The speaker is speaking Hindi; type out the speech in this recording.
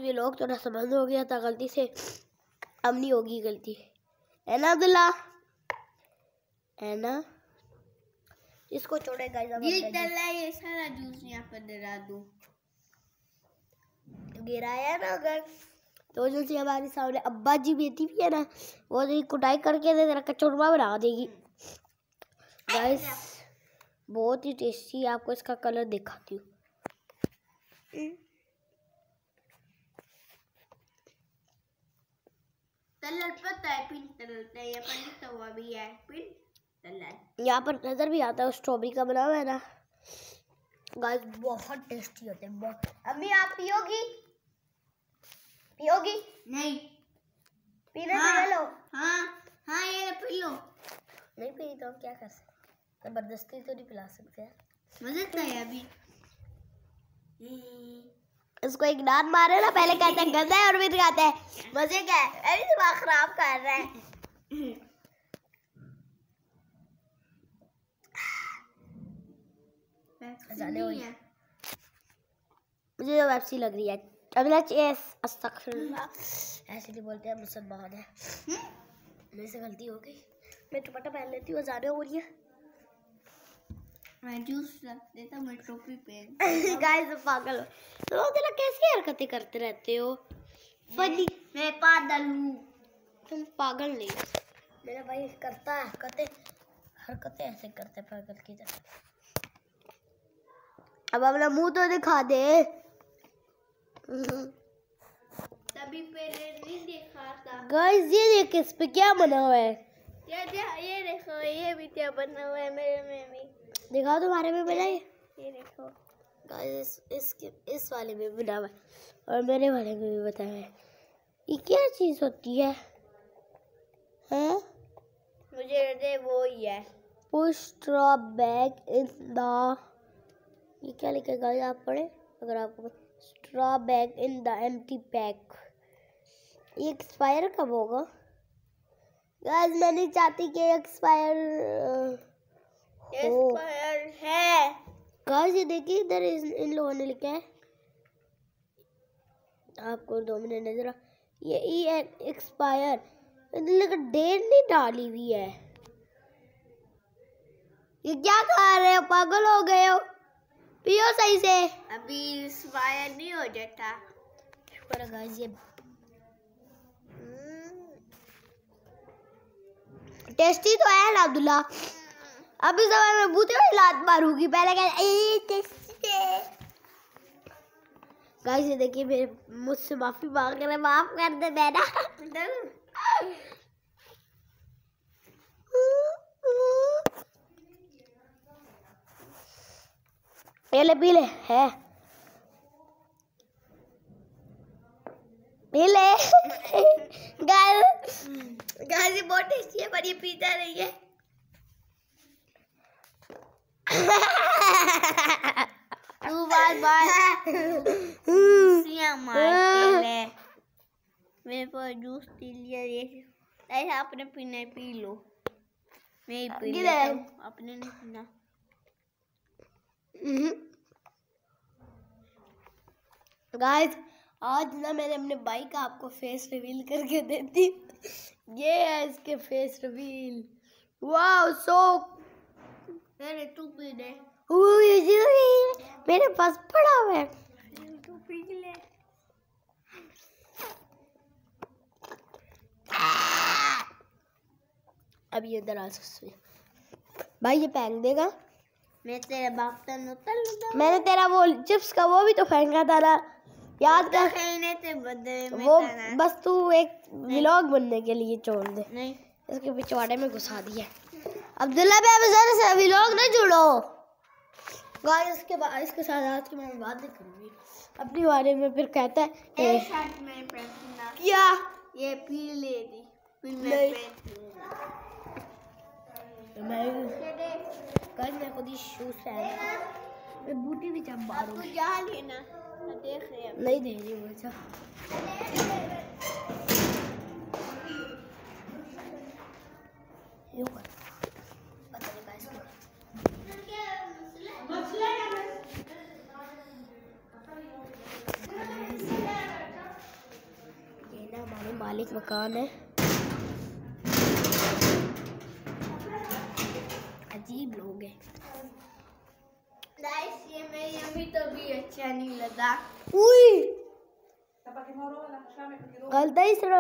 ये लोग थोड़ा समझ हो गया था गलती से, अब नहीं होगी गलती, है ना अब्दुल्ला, है ना। इसको छोड़े गाइस, अब ये सारा जूस यहाँ पर गिरा दूं, गिराया ना अगर तो जैसे हमारे सामने अब्बा जी बेटी भी है ना, वो जो कुटाई करके दे तेरा कचौड़ा बना देगी गाइस, बहुत ही टेस्टी। आपको इसका कलर दिखाती हूँ। तलर पता है, पिन तलता है, यहाँ पर लिखा हुआ भी है पिन तलर, यहाँ पर नजर भी आता है स्ट्रॉबेरी का बना हुआ है ना गाइस, बहुत टेस्टी होते हैं बहुत। अम्मी आप पियोगी? पियोगी? नहीं पीने से लो। हाँ ये पी लो। नहीं पी तो हम क्या कर सकते, जबरदस्ती तो नहीं पिला सकते हैं। मजे तो है अभी। इसको एक दांत मारे ना, पहले कहते हैं गंदा है और फिर कहते हैं मजे का है। अरे दिमाग खराब कर रहा है। मुझे तो वेप्सी लग रही है। अगला चीज अस्तगफिरुल्लाह, ऐसे नहीं बोलते हैं, मुसलमान है। मेरे से गलती हो गई, मैं दुपट्टा पहन लेती हूँ, ज़्यादा हो रही है। मैं जूस रख देता, मैं टोपी पहन। गाइस पागल हो तो तेरा कैसी हरकतें करते रहते हो? फनी मैं पागल हूँ। तुम पागल नहीं, मेरा भाई करता है हरकतें ऐसे करते पागल की तरह। अब अपना मुंह तो दिखा दे। तभी पहले नहीं देखा था। गाइस ये देख इस पे क्या बना हुआ है, ये देखो, ये भी क्या बना हुआ है मेरे में भी। दिखाओ तुम्हारे में बना है, ये देखो गाइस इस वाले में बना हुआ है और मेरे वाले में भी बताया है। ये क्या चीज होती है? हैं? मुझे लगे वो ही है। Push straw bag in the, ये क्या लिखेगा आप पढ़े अगर आपको, straw bag in the empty pack. ये एक्सपायर कब होगा गाइस? मैं नहीं चाहती कि एक्सपायर है गाइस। ये देखिए इधर इन लोगों ने लिखा है, आपको 2 मिनट नजर आ, ये एक्सपायर लेकिन डेट नहीं डाली हुई है। ये क्या खा रहे हो, पागल हो गए हो? पियो सही से, अभी एक्सपायर नहीं हो जाता। शुक्र है गाइस। ये टेस्टी तो है ना अब्दुल्ला? अभी समय में बूते हुए लात मारूंगी, पहले कह टेस्टी है गाइस। ये देखिए मेरे मुझसे माफी मांग रहे, माफ कर दे बेटा। ये ले पी ले, है पी ले। गाइस ये बहुत टेस्टी है पर ये पीता नहीं है। तू बार मार ले, मेरे पास जूस पी लिया, ये ऐसा आपने पीना पी लो, मैं ही पी लेता हूँ, आपने नहीं पीना। गाइस आज ना मैंने अपने भाई का आपको फेस रिवील करके देती, ये है इसके फेस रिवील। वाओ सो, अरे तू पी ले, मेरे पास पड़ा हुआ है, तू पी ले। अब ये इधर आ सकते भाई, ये फेंक देगा। मैं तेरे बाप का नुतल, मैंने तेरा वो चिप्स का वो भी तो फेंका था ना, याद कर। खेलने से बदले में वो बस तू एक व्लॉग बनने के लिए छोड़ दे, नहीं इसके पिछवाड़े में घुसा दिया। अब्दुल्ला भाई अब जरा से व्लॉग ना जुड़ो गाइस। इसके साथ आज की मैं बात नहीं करूंगी अपने बारे में, फिर कहता है शर्ट में पहनना क्या ये पी ले दी, फिर मैं गाइस मैं खुद ही शूज पहन, मैं बूटी भी जब मारूं। तू जा लेना, देख रहे नहीं दे रही मुझे। मालिक मकान है। अजीब लोग हैं। गाइस ये मेरी अम्मी तो भी अच्छा नहीं लगा। उई गलत ही सुना